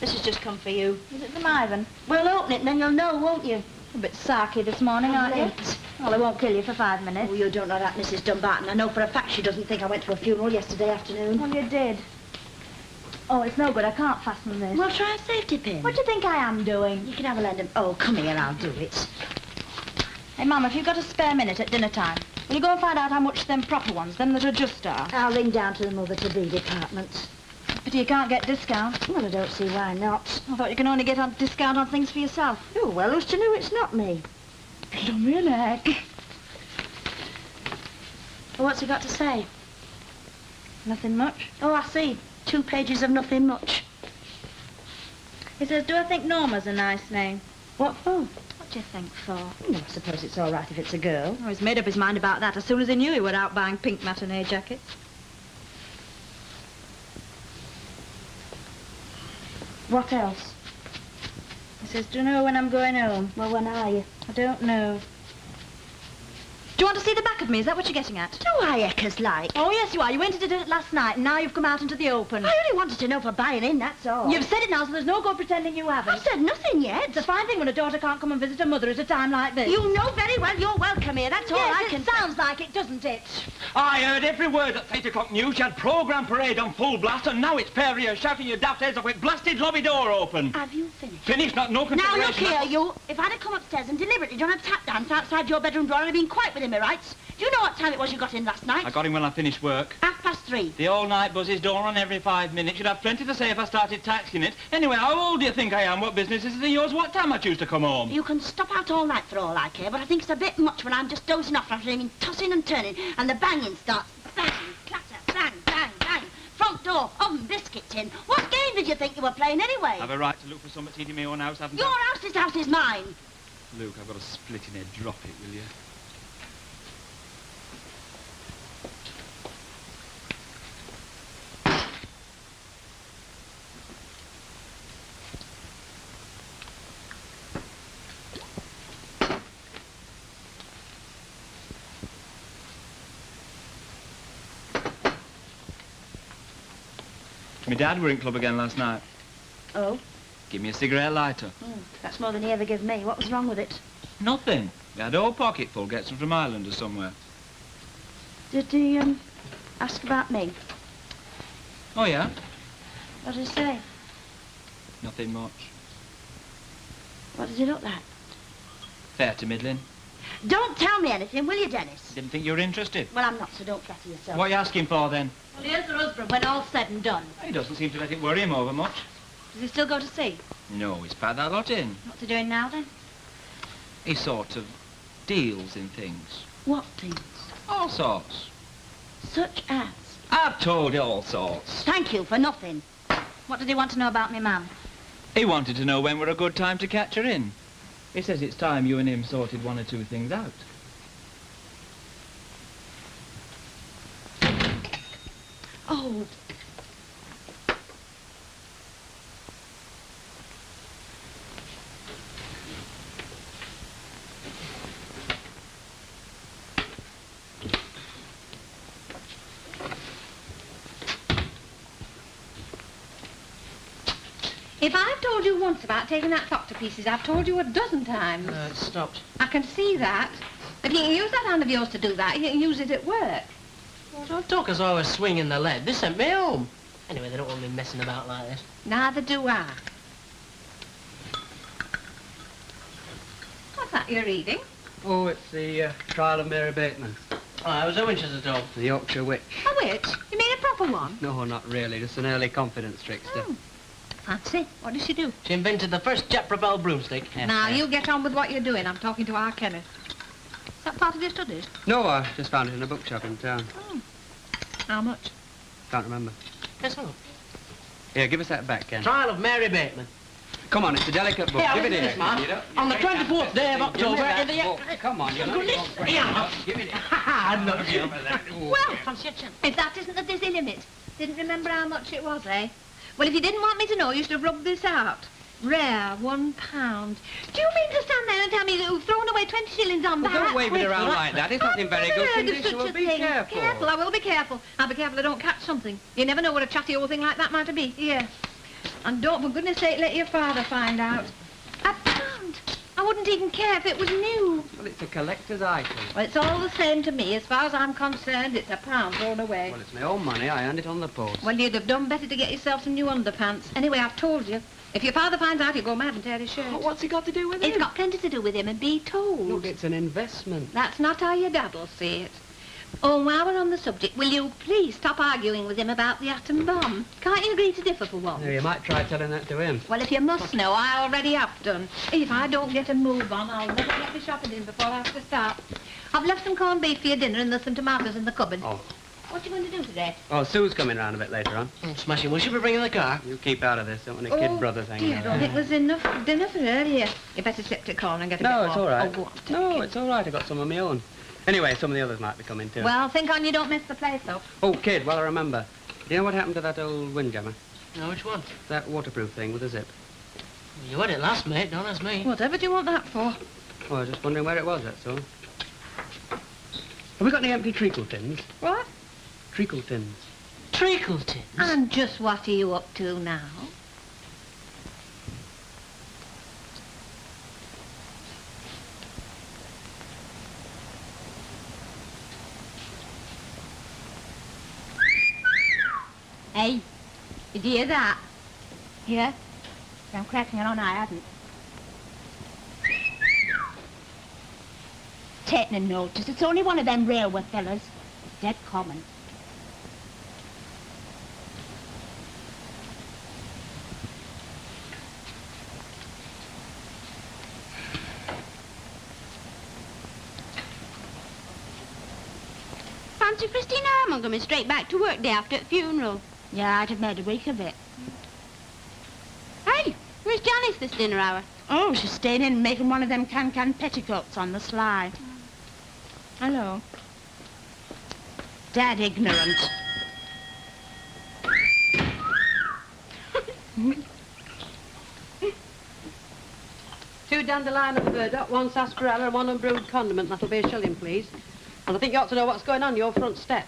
This has just come for you. Is it from Ivan? Well, open it and then you'll know, won't you? A bit sarky this morning, aren't you? Well, I won't kill you for 5 minutes. Oh, you don't know that, Mrs. Dumbarton. I know for a fact she doesn't think I went to a funeral yesterday afternoon. Well, you did. Oh, it's no good. I can't fasten this. Well, try a safety pin. What do you think I am doing? You can have a lend. Oh, come here, I'll do it. Hey, Mum, if you've got a spare minute at dinner time, will you go and find out how much them proper ones, them that are just are? I'll ring down to the mother-to-be department. Pity you can't get discount. Well, I don't see why not. I thought you can only get a discount on things for yourself. Oh, well, who's to know it's not me? Lummy an egg. Well, what's he got to say? Nothing much. Oh, I see. 2 pages of nothing much. He says, do I think Norma's a nice name? What for? What do you think for? Well, I suppose it's all right if it's a girl. Oh, he's made up his mind about that as soon as he knew he were out buying pink matinee jackets. What else? He says, do you know when I'm going home? Well, when are you? I don't know. Do you want to see the back of me? Is that what you're getting at? Do I, Eckers, like? Oh, yes, you are. You went into it last night, and now you've come out into the open. I only wanted to know for buying in, that's all. You've said it now, so there's no good pretending you haven't. I've said nothing yet. It's a fine thing when a daughter can't come and visit her mother at a time like this. You know very well you're welcome here, that's all I can Yes, it sounds like it, doesn't it? I heard every word at 8 o'clock news. You had programme parade on full blast, and now it's pair of you shouting your daft heads off with blasted lobby door open. Have you finished? Finished? No Now, consideration. look here, you. If I'd have come upstairs and deliberately done a tap dance outside your bedroom door, I'd have been quite within my rights. Do you know what time it was you got in last night? I got him when I finished work. 3:30. The all-night buzzes door on every 5 minutes. You'd have plenty to say if I started taxing it. Anyway, how old do you think I am? What business is it of yours? What time I choose to come home? You can stop out all night for all I care, but I think it's a bit much when I'm just dozing off after hearing tossing and turning, and the banging starts. Bang, clatter, bang, bang, bang. Front door, oven, biscuit tin. What game did you think you were playing anyway? I've a right to look for something to eat in my own house, haven't Your I? house is mine. Luke, I've got a split in it. Drop it, will you? My dad were in club again last night. Oh? Give me a cigarette lighter. That's more than he ever gave me. What was wrong with it? Nothing. He had a whole pocket full. Gets them from Ireland or somewhere. Did he, ask about me? Oh, yeah? What did he say? Nothing much. What does he look like? Fair to middling. Don't tell me anything, will you, Dennis? Didn't think you were interested. Well, I'm not, so don't flatter yourself. What are you asking for, then? Well, here's her husband when all's said and done. He doesn't seem to let it worry him over much. Does he still go to sea? No, he's packed that lot in. What's he doing now, then? He sort of deals in things. What things? All sorts. Such as? I've told you all sorts. Thank you for nothing. What did he want to know about me, ma'am? He wanted to know when were a good time to catch her in. He says it's time you and him sorted 1 or 2 things out. Oh. If I've told you once about taking that clock to pieces, I've told you a dozen times. It stopped. I can see that. If you can use that hand of yours to do that, you can use it at work. Well, don't talk as though I was swinging the lead. This sent me home. Anyway, they don't want me messing about like this. Neither do I. What's that you're reading? Oh, it's the trial of Mary Bateman, Oh, I was a Winchester dog. the Yorkshire witch. A witch? You mean a proper one? No, not really, just an early confidence trickster. Oh. Fancy. What does she do? She invented the first jet-propelled broomstick. Now, you get on with what you're doing. I'm talking to our Kenneth. Is that part of your studies? No, I just found it in a bookshop in town. Oh. How much? Can't remember. Yes, hello. Here, give us that back, Ken. Trial of Mary Bateman. Come on, it's a delicate book. Yeah, give it listen to here. this, man. You don't- On the 24th day of Give me October, that in the... book. Come on, you know. Goodness, yeah. Give it here. I'm not sure. Well, if that isn't the dizzy limit. Didn't remember how much it was, eh? Well, if you didn't want me to know, you should have rubbed this out. Rare, £1. Do you mean to stand there and tell me that you've thrown away 20 shillings on Well, that? don't wave it around like that. It's not in very good I've never heard of condition. such Well, a be thing. careful. Careful, I will be careful. I'll be careful I don't catch something. You never know what a chatty old thing like that might be. Here. And don't, for goodness sake, let your father find out. £1. I wouldn't even care if it was new. Well, it's a collector's item. Well, it's all the same to me. As far as I'm concerned, it's £1 thrown away. Well, it's my own money. I earned it on the post. Well, you'd have done better to get yourself some new underpants. Anyway, I've told you. If your father finds out, he'll go mad and tear his shirt. But what's it got to do with it? It's got plenty to do with him, and be told. Look, it's an investment. That's not how your dad'll see it. Oh, while we're on the subject, will you please stop arguing with him about the atom bomb? Can't you agree to differ for once? Yeah, you might try telling that to him. Well, if you must know, I already have done. If I don't get a move on, I'll never get the shopping in before I have to start. I've left some corned beef for your dinner and there's some tomatoes in the cupboard. Oh. What are you going to do today? Oh, Sue's coming round a bit later on. Oh, smashing. Will she be bringing the car? You keep out of this. Don't want a kid brother thing. Dear, oh, it was enough dinner for earlier. You better sit to corn and get a bit No, more. it's all right. Oh, go on, take No, it. it's all right. I got some of my own. Anyway, some of the others might be coming too. Well, think on you don't miss the place, though. Oh, kid, well, I remember. Do you know what happened to that old windjammer? No, which one? That waterproof thing with a zip. You had it last, mate. Don't ask me. Whatever do you want that for? Oh, I was just wondering where it was, that's all. Have we got any empty treacle tins? What? Treacle tins. Treacle tins? And just what are you up to now? Hey, did you hear that? Yeah? I'm cracking it on, I hadn't. Taking a notice. It's only one of them railway fellas. Dead common. Fancy Christina Harmon coming straight back to work day after the funeral. Yeah, I'd have made a week of it. Hey, where's Janice this dinner hour? Oh, she's staying in and making one of them can-can petticoats on the sly. Hello. Dead ignorant. Two dandelion and burdock, one sarsaparilla and one unbrewed condiment. That'll be a shilling, please. And I think you ought to know what's going on your front step.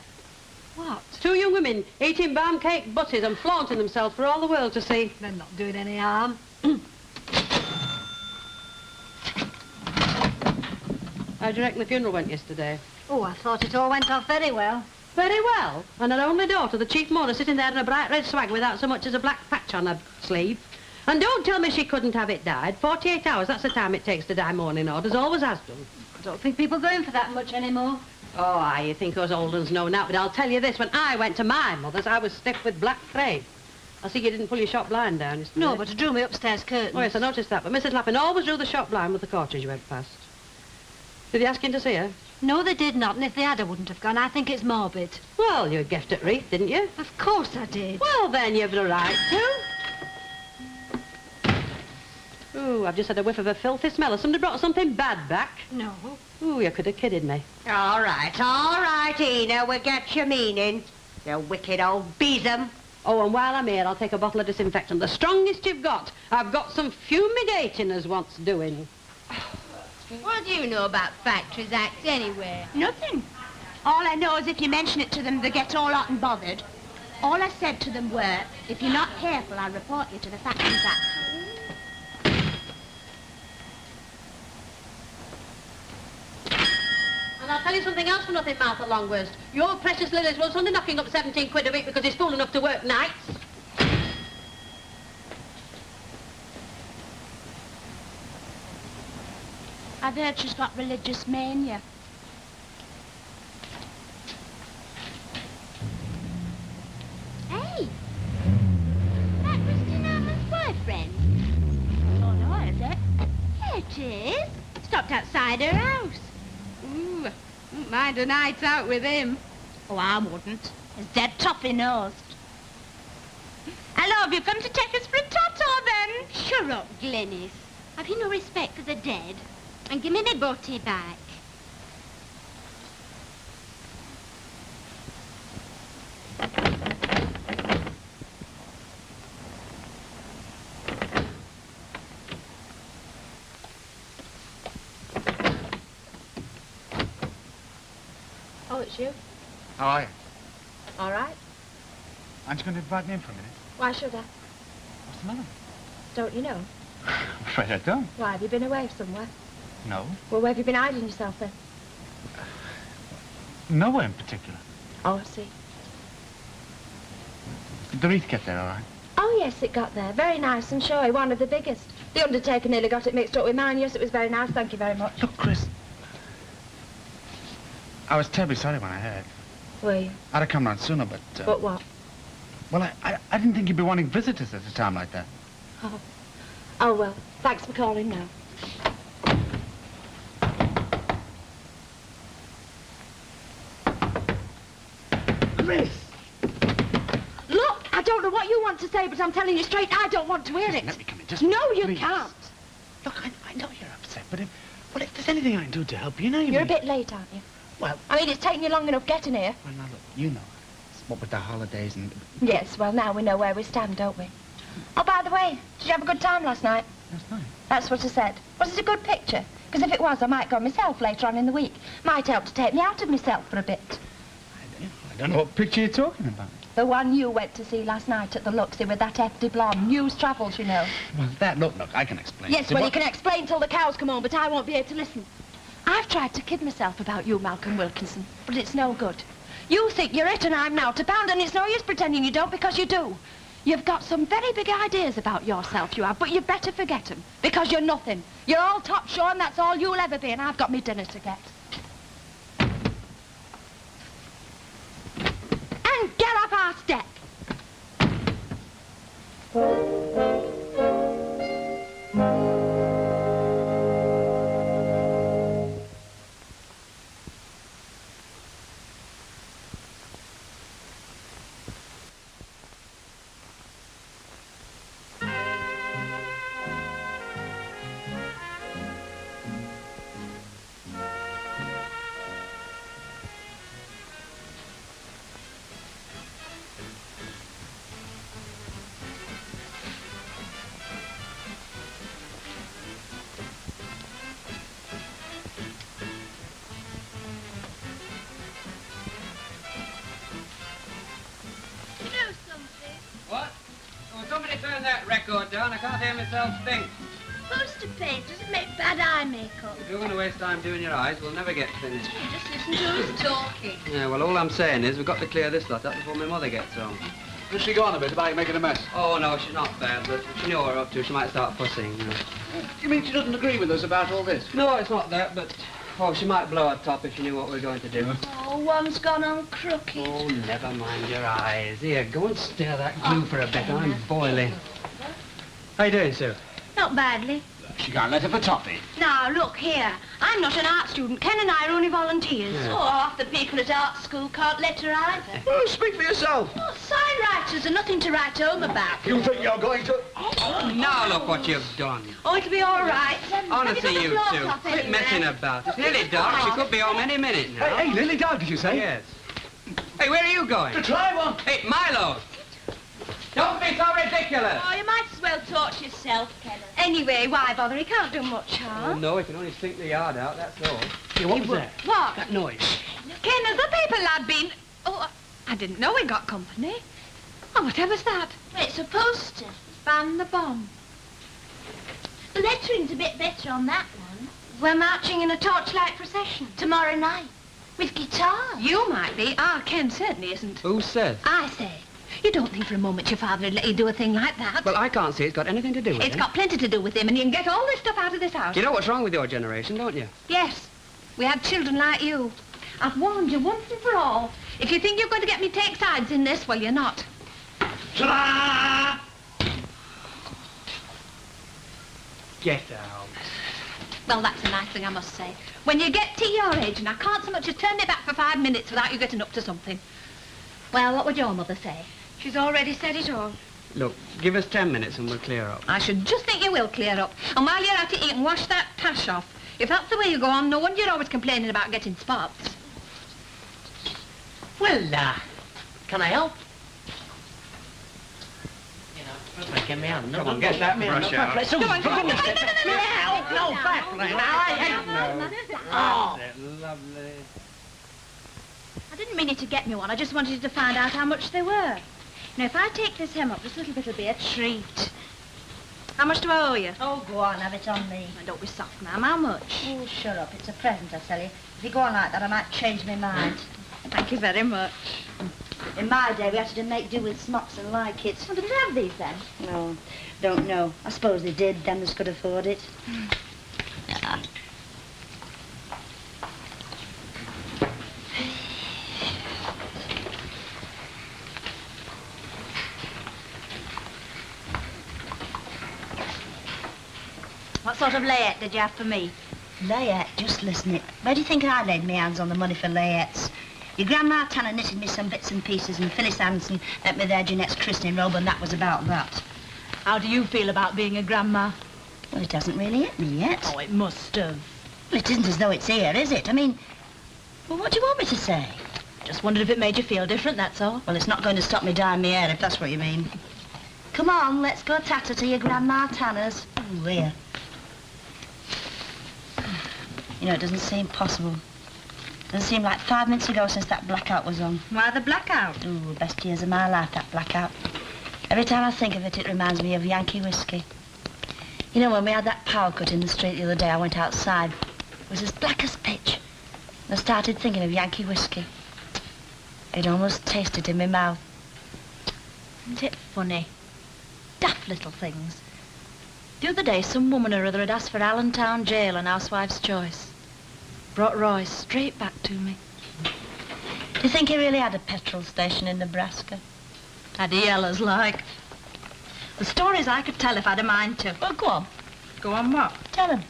What? Two young women eating balm cake butties and flaunting themselves for all the world to see. They're not doing any harm. How do you reckon the funeral went yesterday? Oh, I thought it all went off very well. Very well. And her only daughter, the chief mourner, sitting there in a bright red swag without so much as a black patch on her sleeve. And don't tell me she couldn't have it dyed. 48 hours, that's the time it takes to dye mourning orders, always has done. I don't think people go in for that much anymore. Oh, aye, you think us old uns know now, but I'll tell you this, when I went to my mother's, I was stiff with black frame. I see you didn't pull your shop blind down yesterday. No, but it drew me upstairs curtains. Oh, yes, I noticed that, but Mrs. Lappin always drew the shop blind with the coaches you went past. Did you ask him to see her? No, they did not, and if they had, I wouldn't have gone. I think it's morbid. Well, you guessed at Reef, didn't you? Of course I did. Well, then you've the right to. Ooh, I've just had a whiff of a filthy smell. Has somebody brought something bad back? No. Ooh, you could have kidded me. All right, Ena, we get your meaning. You wicked old besom. Oh, and while I'm here, I'll take a bottle of disinfectant. The strongest you've got. I've got some fumigating as wants doing. What do you know about Factories Act anyway? Nothing. All I know is if you mention it to them, they get all hot and bothered. All I said to them were, if you're not careful, I'll report you to the Factories Act. And I'll tell you something else for nothing, Martha Longworst. Your precious Lily's was only knocking up 17 quid a week because he's fool enough to work nights. I've heard she's got religious mania. Hey, that Christina Harmon's boyfriend. Oh, no, is it? There it is. Stopped outside her house. Ooh, wouldn't mind a night out with him. Oh, I wouldn't. He's dead toffee-nosed. Hello, have you come to take us for a toto, then? Shut up, Glenys. Have you no respect for the dead? And give me my booty back. Oh, it's you? How are you? All right. Aren't you going to invite me in for a minute? Why should I? What's the matter? Don't you know? I'm afraid I don't. Why, have you been away somewhere? No. Well, where have you been hiding yourself then? Nowhere in particular. Oh, I see. Did the wreath get there all right? Oh, yes, it got there. Very nice and showy, one of the biggest. The undertaker nearly got it mixed up with mine. Yes, it was very nice, thank you very much. Look, Chris. I was terribly sorry when I heard. Were you? I'd have come round sooner, but... But what? Well, I didn't think you'd be wanting visitors at a time like that. Oh. Oh, well, thanks for calling now. Chris! Look, I don't know what you want to say, but I'm telling you straight, I don't want to hear it. Let me come in, just... No, you please. can't. Look, I know you're upset, but if there's anything I can do to help you, know you You're mean... a bit late, aren't you? Well... I mean, it's taken you long enough getting here. Well, now, look, you know. What with the holidays and... Yes, well, now we know where we stand, don't we? Oh, by the way, did you have a good time last night? Last night? That's what I said. Was it a good picture? Because if it was, I might go myself later on in the week. Might help to take me out of myself for a bit. I don't know what picture you're talking about. The one you went to see last night at the Luxie with that hefty blonde. News travels, you know. Well, that... Look, I can explain. Yes, See, well, what- you can explain till the cows come home, but I won't be here to listen. I've tried to kid myself about you, Malcolm Wilkinson, but it's no good. You think you're it and I'm now to pound, and it's no use pretending you don't, because you do. You've got some very big ideas about yourself, you have, but you'd better forget them, because you're nothing. You're all top show, and that's all you'll ever be, and I've got me dinner to get. And get off our step! What? Oh, somebody turn that record down. I can't hear myself think. Poster paint doesn't make bad eye makeup. If you're going to waste time doing your eyes, we'll never get finished. Just listen to who's talking. Yeah, well, all I'm saying is we've got to clear this lot up before my mother gets home. Has she gone a bit about you making a mess? Oh, no, she's not bad, but if she knew what we're up to, she might start fussing, you know. You mean she doesn't agree with us about all this? No, it's not that, but... Oh, she might blow her top if she knew what we're going to do. Oh, one's gone on crooked. Oh, never mind your eyes. Here, go and stir that glue for a bit. I'm boiling. How you doing, Sue? Not badly. She can't let her for toffee. Now, look here. I'm not an art student. Ken and I are only volunteers. Yeah. Oh, half the people at art school can't let her either. Well, speak for yourself. Oh, sign writers are nothing to write home about. You think you're going to... Now look what you've done. Oh, it'll be all right. Honestly, Have you got the two. floor cloth Quit anyway? messing about. It's nearly dark. She could be home any minute now. Hey, Lily Dog, did you say? Yes. Hey, where are you going? To try one. Hey, Milo! Don't be so ridiculous! Oh, you might as well torch yourself, Kenneth. Anyway, why bother? He can't do much Oh, harm. no, he can only stink the yard out, that's all. Hey, what was that? What? That noise. Ken, has the paper lad been... Oh, I didn't know we got company. Oh, whatever's that? It's a poster. Ban the bomb. The lettering's a bit better on that one. We're marching in a torchlight procession. Tomorrow night. With guitars. You might be. Ah, Ken certainly isn't. Who says? I say. You don't think for a moment your father would let you do a thing like that? Well, I can't see it's got anything to do with it. It's got plenty to do with him, and you can get all this stuff out of this house. You know what's wrong with your generation, don't you? Yes. We had children like you. I've warned you once and for all. If you think you're going to get me to take sides in this, well, you're not. Ta-da! Get out. Well, that's a nice thing, I must say. When you get to your age, and I can't so much as turn it back for 5 minutes without you getting up to something. Well, what would your mother say? She's already said it all. Look, give us 10 minutes and we'll clear up. I should just think you will clear up. And while you're at it, you can wash that tash off. If that's the way you go on, no wonder you're always complaining about getting spots. Well, can I help? Get me out. Come on, get that brush out. Come on, for goodness sake. No, baffling. I hate Oh, lovely. I didn't mean you to get me one. I just wanted you to find out how much they were. Now, if I take this hem up, this little bit'll be a treat. How much do I owe you? Oh, go on, have it on me. Oh, don't be soft, ma'am. How much? Oh, shut up. It's a present, I tell you. If you go on like that, I might change my mind. Thank you very much. In my day, we had to make do with smocks and like it. Well, did they have these then? No, don't know. I suppose they did, them that could afford it. Yeah. What sort of layette did you have for me? Layette, just listen it. Where do you think I laid my hands on the money for layettes? Your grandma Tanner knitted me some bits and pieces, and Phyllis Anderson let me their Jeanette's christening robe, and that was about that. How do you feel about being a grandma? Well, it hasn't really hit me yet. Oh, it must have. Well, it isn't as though it's here, is it? I mean, well, what do you want me to say? Just wondered if it made you feel different, that's all. Well, it's not going to stop me dyeing my hair, if that's what you mean. Come on, let's go tatter to your grandma Tanner's. Oh, here. You know, it doesn't seem possible. Doesn't seem like 5 minutes ago since that blackout was on. Why the blackout? Ooh, best years of my life, that blackout. Every time I think of it, it reminds me of Yankee whiskey. You know, when we had that power cut in the street the other day, I went outside. It was as black as pitch. And I started thinking of Yankee whiskey. It almost tasted in my mouth. Isn't it funny? Daft little things. The other day, some woman or other had asked for Allentown Jail and Housewife's Choice. Brought Roy straight back to me. Do you think he really had a petrol station in Nebraska? Had he yellers like? The stories I could tell if I'd a mind to. Well, go on. Go on what? Tell him.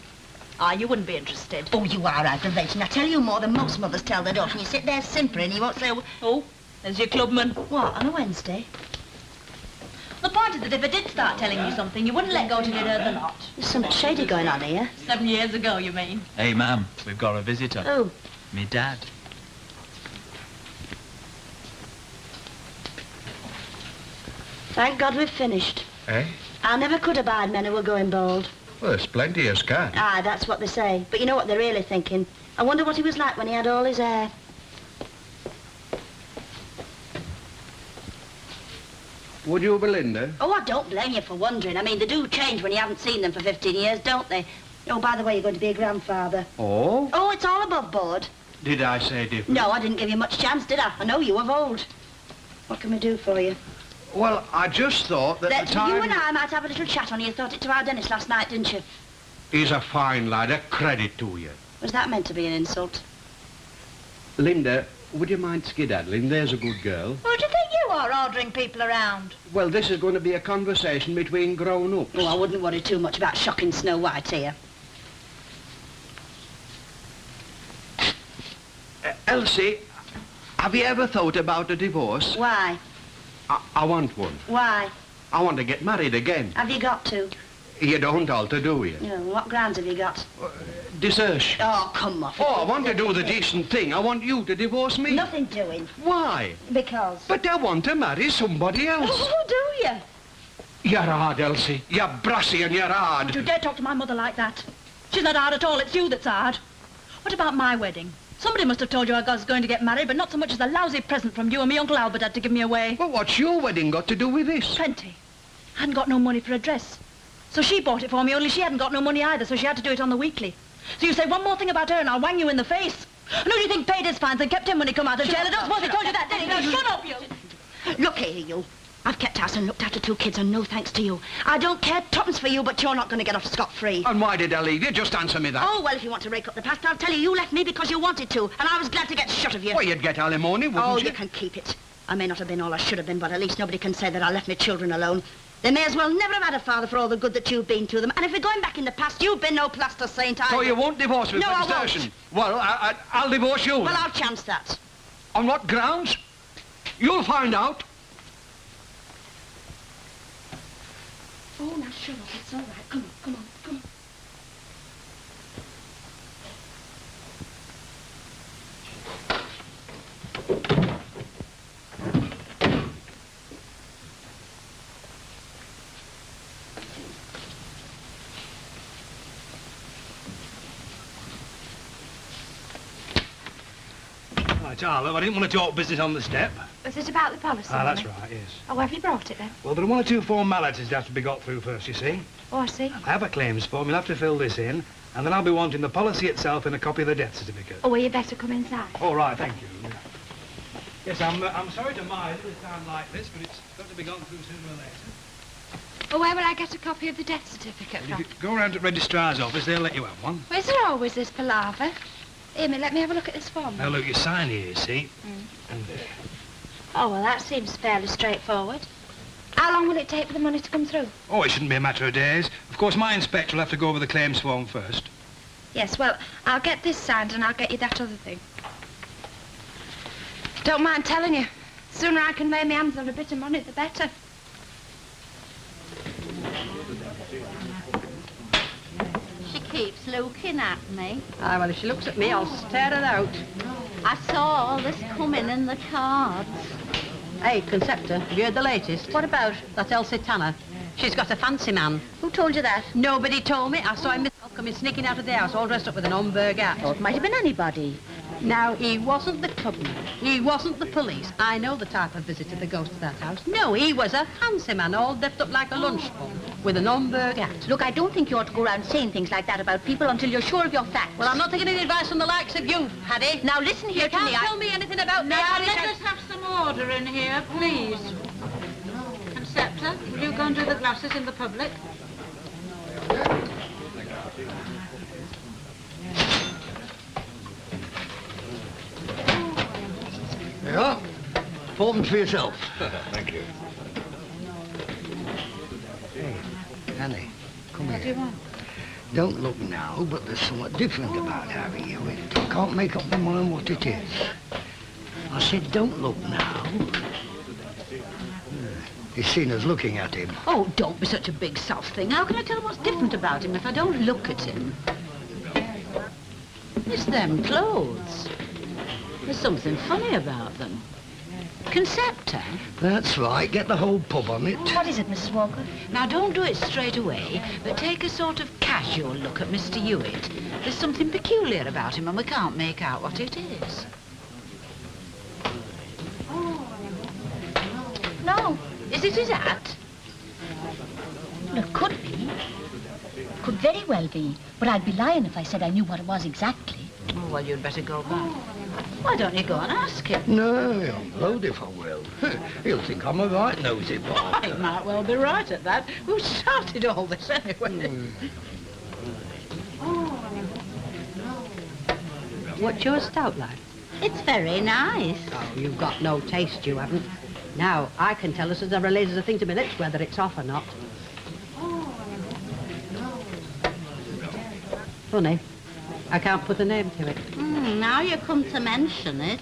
Ah, you wouldn't be interested. Oh, you are aggravating. I tell you more than most mothers tell their daughters. And you sit there simpering and you won't say, Oh, there's your clubman. what, on a Wednesday? The point is that if I did start telling you something, you wouldn't let go till you'd heard the lot. There's something shady going on here. 7 years ago, you mean? Hey, ma'am, we've got a visitor. Oh. Me dad. Thank God we've finished. Eh? I never could abide men who were going bald. Well, there's plenty of scat. Aye, that's what they say. But you know what they're really thinking? I wonder what he was like when he had all his hair. Would you, Belinda? Oh, I don't blame you for wondering. I mean, they do change when you haven't seen them for 15 years, don't they? Oh, by the way, you're going to be a grandfather. Oh? Oh, it's all above board. Did I say different? No, I didn't give you much chance, did I? I know you of old. What can we do for you? Well, I just thought that That the time... you and I might have a little chat on you. Thought it to our Dennis last night, didn't you? He's a fine lad, a credit to you. Was that meant to be an insult? Linda, would you mind skedaddling? There's a good girl. Who do you think you are, ordering people around? Well, this is going to be a conversation between grown-ups. Oh, I wouldn't worry too much about shocking Snow White here. Elsie, have you ever thought about a divorce? Why? I want one. Why? I want to get married again. Have you got to? You don't alter, do you? No, what grounds have you got? Desertion. Oh, come off. Oh, I want to do the decent thing. I want you to divorce me. Nothing doing. Why? Because. But I want to marry somebody else. Oh, do you? You're hard, Elsie. You're brassy and you're hard. Don't you dare talk to my mother like that. She's not hard at all. It's you that's hard. What about my wedding? Somebody must have told you I was going to get married, but not so much as a lousy present from you, and my Uncle Albert had to give me away. Well, what's your wedding got to do with this? Plenty. I hadn't got no money for a dress. So she bought it for me, only she hadn't got no money either, so she had to do it on the weekly. So you say one more thing about her and I'll wang you in the face. And who do you think paid his fines and kept him when he come out of jail? I don't suppose he told you that, did he? Now shut up, you! Look here, you. I've kept house and looked after 2 kids, and no thanks to you. I don't care tuppence for you, but you're not going to get off scot-free. And why did I leave you? Just answer me that. Oh, well, if you want to rake up the past, I'll tell you, you left me because you wanted to, and I was glad to get shut of you. Well, you'd get alimony, wouldn't Oh, you? you can keep it. I may not have been all I should have been, but at least nobody can say that I left my children alone. They may as well never have had a father for all the good that you've been to them. And if we're going back in the past, you've been no plaster saint either. So you won't divorce me No, for I desertion? Well, I'll divorce you. Well, I'll chance that. On what grounds? You'll find out. Oh, now shut up. It's all right. Come on, come on, come on. Right, Arlo, I didn't want to talk business on the step. Was it about the policy? Ah, that's money? right, yes. Oh, have you brought it then? Well, there are one or two formalities that have to be got through first, you see. Oh, I see. I have a claims form. You'll have to fill this in, and then I'll be wanting the policy itself and a copy of the death certificate. Oh, well, you better come inside. All right, thank you. Yes, I'm sorry to mind at a time like this, but it's got to be gone through sooner or later. Oh, where will I get a copy of the death certificate Well, from? if you go round to the registrar's office, they'll let you have one. Well, is there always this palaver? Amy, let me have a look at this form. Now, look, you sign here, you see. And Oh, well, that seems fairly straightforward. How long will it take for the money to come through? oh, it shouldn't be a matter of days. Of course, my inspector will have to go over the claims form first. Yes, well, I'll get this signed and I'll get you that other thing. Don't mind telling you. The sooner I can lay my hands on a bit of money, the better. She keeps looking at me. Ah, well, if she looks at me, I'll stare her out. I saw all this coming in the cards. Hey, Conceptor, have you heard the latest? What about? That Elsie Tanner. She's got a fancy man. Who told you that? Nobody told me. I saw him myself coming sneaking out of the house, all dressed up with an Homburg hat. Oh, it might have been anybody. Now, he wasn't the clubman. He wasn't the police. I know the type of visitor that goes to that house. No, he was a fancy man, all decked up like a lunch bun, with an Homburg hat. Look, I don't think you ought to go around saying things like that about people until you're sure of your facts. Well, I'm not taking any advice from the likes of you, Paddy. Now, listen here You to me. can't tell me anything about Now, me. let us have some order in here, please. Conceptor, will you go and do the glasses in the public? Yeah, forms for yourself. Thank you. Hey, Annie, come What do you here. want? Don't look now, but there's something different about Harry Hewitt. I can't make up my mind what it is. I said, don't look now. He's seen us looking at him. Oh, don't be such a big soft thing. How can I tell what's different about him if I don't look at him? It's them clothes. There's something funny about them. Conceptor? That's right, get the whole pub on it. What is it, Mrs. Walker? Now, don't do it straight away, but take a sort of casual look at Mr. Hewitt. There's something peculiar about him, and we can't make out what it is. No. Is it his hat? Well, it could be. Could very well be. But I'd be lying if I said I knew what it was exactly. Oh, well, you'd better go back. Why don't you go and ask him? No, I'm blowed if I will. He'll think I'm a right nosy boy. He might well be right at that. Who started all this anyway? What's your stout like? It's very nice. Oh, you've got no taste, you haven't. Now, I can tell as soon as I releases a thing to my lips whether it's off or not. Funny. I can't put a name to it. Now you come to mention it.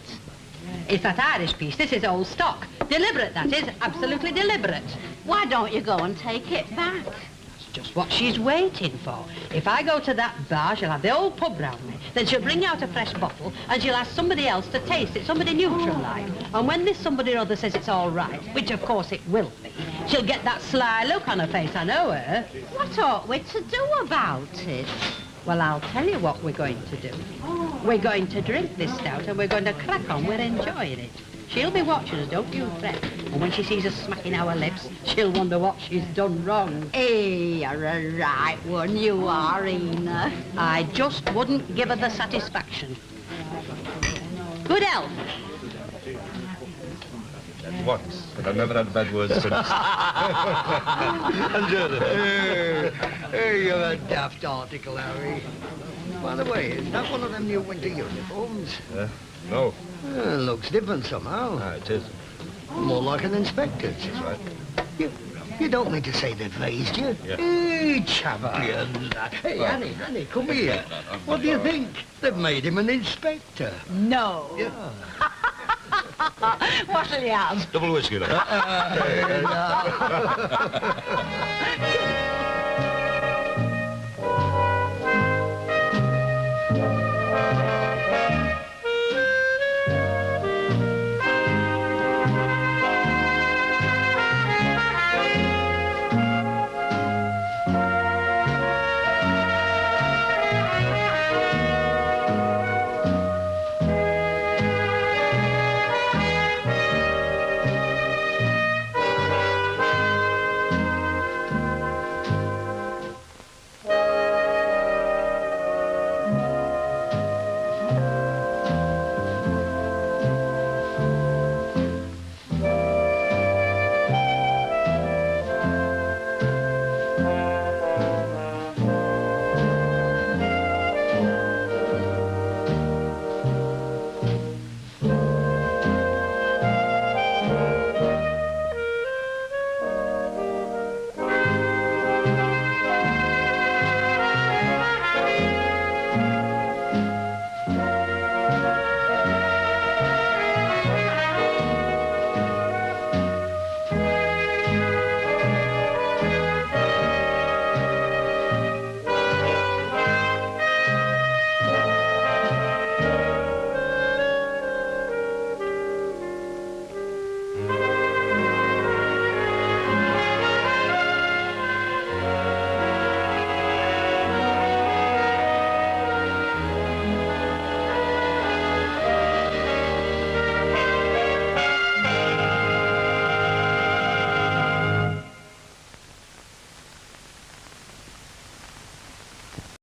It's that Irish piece. This is old stock. Deliberate, that is. Absolutely deliberate. Why don't you go and take it back? That's just what she's waiting for. If I go to that bar, she'll have the whole pub round me. Then she'll bring out a fresh bottle and she'll ask somebody else to taste it, somebody neutral like. And when this somebody or other says it's all right, which of course it will be, she'll get that sly look on her face. I know her. What ought we to do about it? Well, I'll tell you what we're going to do. We're going to drink this stout and we're going to crack on. We're enjoying it. She'll be watching us, don't you fret. And when she sees us smacking our lips, she'll wonder what she's done wrong. Hey, you're a right one, you are, Ena. I just wouldn't give her the satisfaction. Good health. Once, but I've never had bad words since. Hey, you're a daft article, Harry. By the way, is that one of them new winter uniforms? No. Looks different somehow. Ah, it is. More like an inspector's. That's right. You don't mean to say they've raised you? Yeah. Hey, Chavalia. Hey, Annie, come here. What do you think? They've made him an inspector. No. Yeah. What'll you have? Double whiskey, though.